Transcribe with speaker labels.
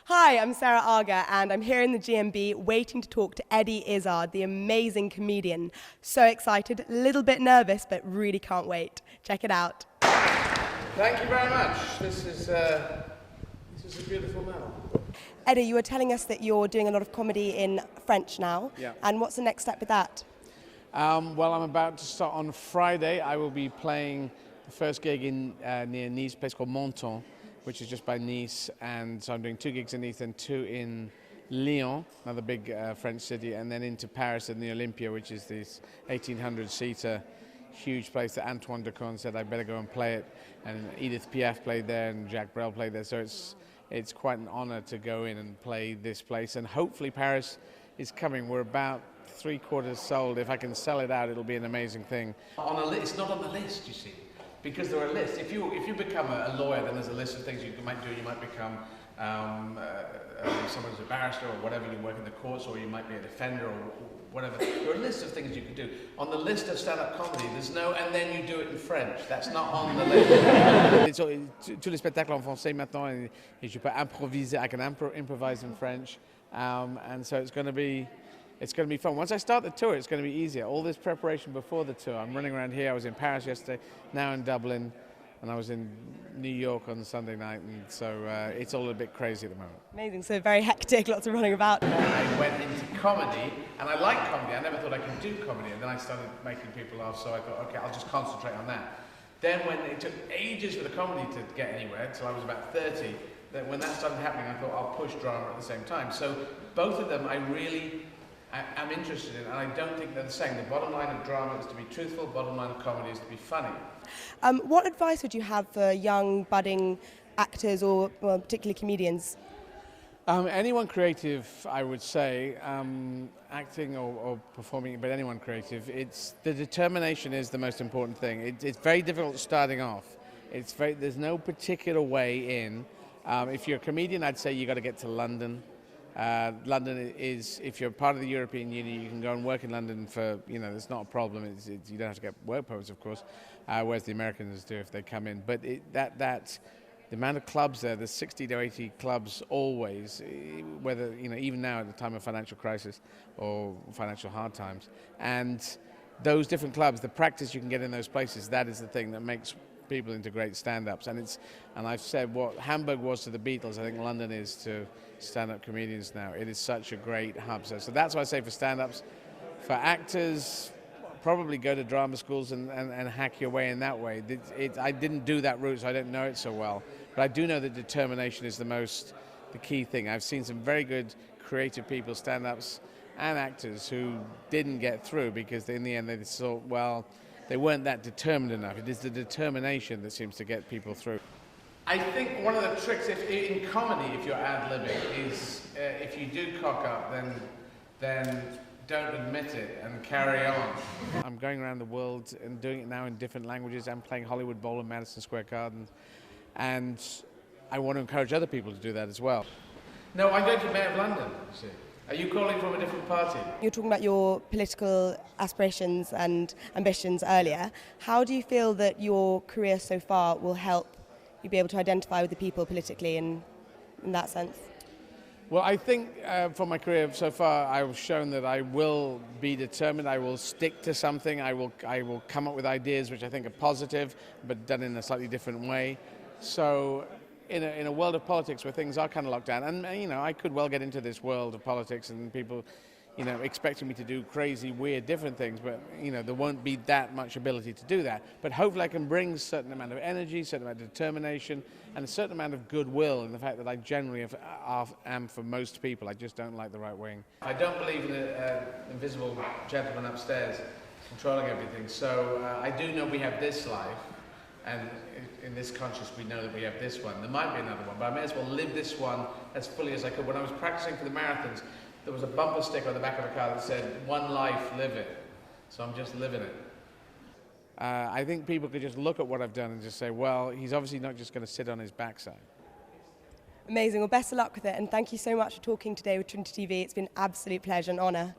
Speaker 1: Hi, I'm Sarah Agha and I'm here in the GMB waiting to talk to Izzard, the amazing comedian. So excited, a little bit nervous, but really can't wait. Check it out.
Speaker 2: Thank you very much. This is a beautiful medal.
Speaker 1: Eddie, you were telling us that you're doing a lot of comedy in French now.
Speaker 2: Yeah.
Speaker 1: And what's the next step with that?
Speaker 2: Well, I'm about to start on Friday. I will be playing the first gig in near Nice, a place called Menton, which is just by Nice. And so I'm doing 2 gigs in Nice and 2 in Lyon, another big French city, and then into Paris in the Olympia, which is this 1,800-seater huge place that Antoine Decaune said I better go and play it. And Edith Piaf played there and Jacques Brel played there. So it's quite an honor to go in and play this place. And hopefully Paris is coming. We're about 3/4 sold. If I can sell it out, it'll be an amazing thing. On a list, it's not on the list, you see, because there are lists. If you become a lawyer, then there's a list of things you might do. You might become someone who's a barrister or whatever. You work in the courts, or you might be a defender or whatever. There are lists of things you can do. On the list of stand-up comedy, there's no, and then you do it in French. That's not on the list. Tous les spectacles en français maintenant, et je peux improviser. I can improvise in French, and so it's going to be fun. Once I start the tour, it's going to be easier. All this preparation before the tour, I'm running around here. I was in Paris yesterday, now in Dublin, and I was in New York on Sunday night, and so it's all a bit crazy at the moment.
Speaker 1: Amazing, so very hectic, lots of running about.
Speaker 2: I went into comedy, and I like comedy. I never thought I could do comedy, and then I started making people laugh, so I thought, okay, I'll just concentrate on that. Then when it took ages for the comedy to get anywhere, until I was about 30, then when that started happening, I thought I'll push drama at the same time. So both of them I'm interested in, and I don't think they're the same. The bottom line of drama is to be truthful, bottom line of comedy is to be funny.
Speaker 1: What advice would you have for young, budding actors or particularly comedians?
Speaker 2: Anyone creative, I would say, acting or performing, but anyone creative, the determination is the most important thing. It's very difficult starting off. There's no particular way in. If you're a comedian, I'd say you got to get to London. London is, if you're part of the European Union, you can go and work in London for, it's not a problem. You don't have to get work permits, of course, whereas the Americans do if they come in. But the amount of clubs there's 60 to 80 clubs always, whether, even now at the time of financial crisis or financial hard times. And those different clubs, the practice you can get in those places, that is the thing that makes people into great stand-ups. And I've said what Hamburg was to the Beatles, I think London is to stand-up comedians now. It is such a great hub. So that's what I say for stand-ups. For actors, probably go to drama schools and hack your way in that way. I didn't do that route, so I don't know it so well. But I do know that determination is the key thing. I've seen some very good creative people, stand-ups and actors, who didn't get through because in the end they thought, well, they weren't that determined enough. It is the determination that seems to get people through. I think one of the tricks in comedy, if you're ad-libbing, is if you do cock up, then don't admit it and carry on. I'm going around the world and doing it now in different languages. I'm playing Hollywood Bowl in Madison Square Garden, and I want to encourage other people to do that as well. No, I'm going to Mayor of London, you see. Are you calling from a different party?
Speaker 1: You're talking about your political aspirations and ambitions earlier. How do you feel that your career so far will help you be able to identify with the people politically in that sense?
Speaker 2: Well, I think for my career so far, I've shown that I will be determined. I will stick to something. I will come up with ideas which I think are positive, but done in a slightly different way. So in a world of politics where things are kind of locked down, and I could well get into this world of politics and people expecting me to do crazy, weird, different things, but there won't be that much ability to do that. But hopefully I can bring a certain amount of energy, a certain amount of determination, and a certain amount of goodwill in the fact that I generally am for most people. I just don't like the right wing. I don't believe in the invisible gentleman upstairs controlling everything. So I do know we have this life, and in this conscious we know that we have this one. There might be another one, but I may as well live this one as fully as I could. When I was practicing for the marathons, there was a bumper sticker on the back of a car that said, "One life, live it." So I'm just living it. I think people could just look at what I've done and just say, well, he's obviously not just going to sit on his backside.
Speaker 1: Amazing. Well, best of luck with it, and thank you so much for talking today with Trinity TV. It's been an absolute pleasure and honour.